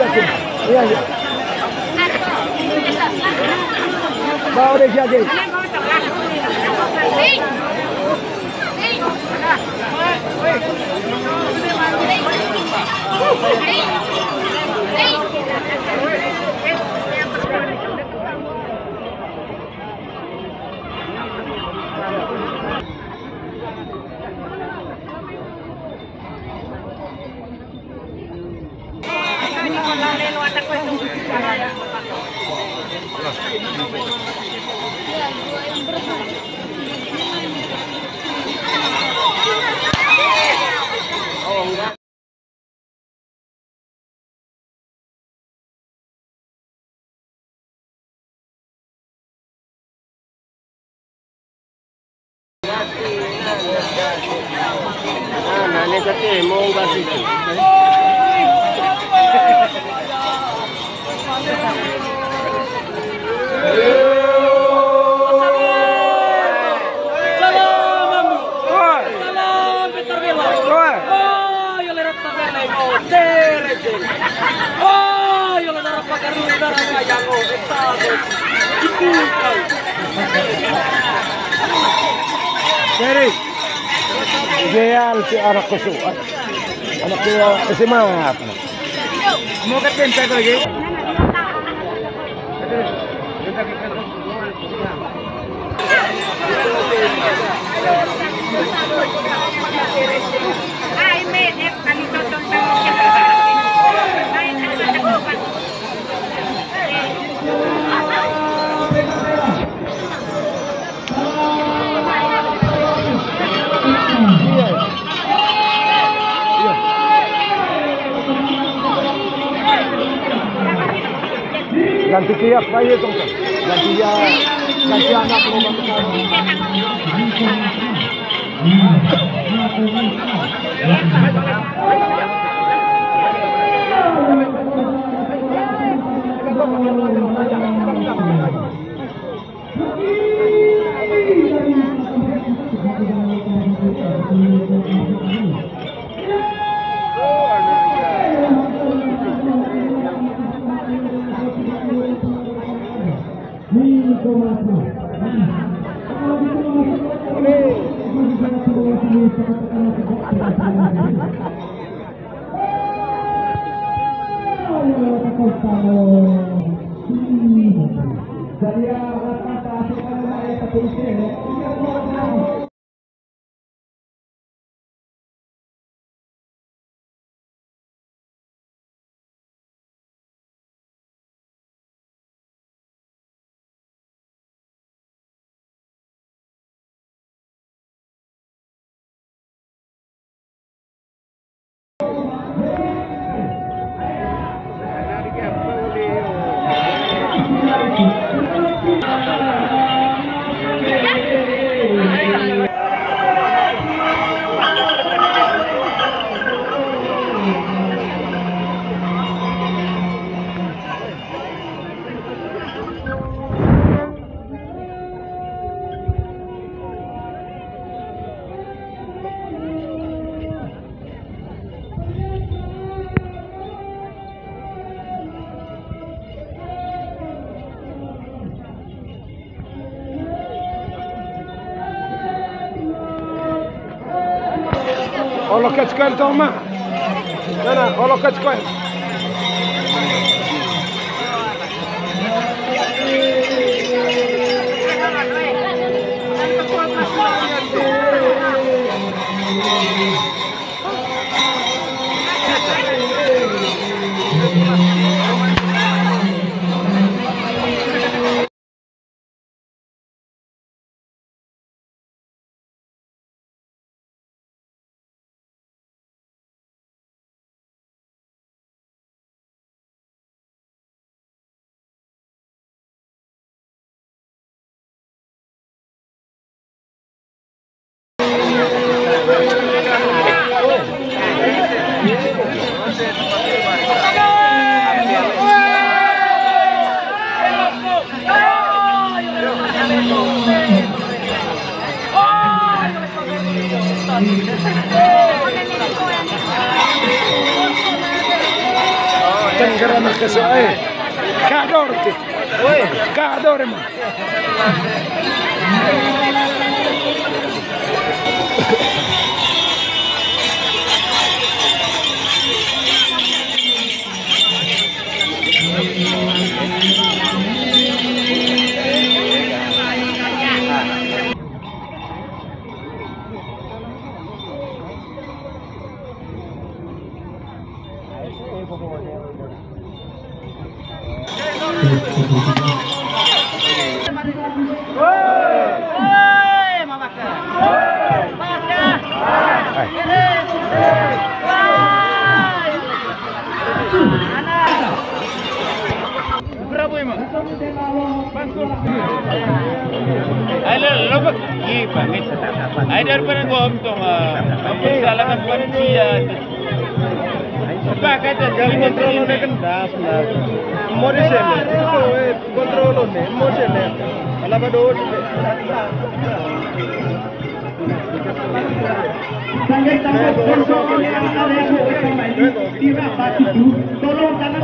Iya. Bawa deh jadi. Nah, ini tadi mau nggak sih? Seri. Ideal si anak kusuan. Anak ko kasi maap. Mo ka pinta ko lagi. Ay, me, kanito tong Ganti tiap bayi tong. Ganti anak mo Olo kecil tu mah. Mana? Olo kecil. Anak keso kador ke. Kador mah. Berapa emang? Ada lobak iya pamit. Ada daripada gua untung salahkan manusia. Apa kata jadi kontrol ne kendas benar. Model itu kontrol ne model. Ala badot. Tolong jangan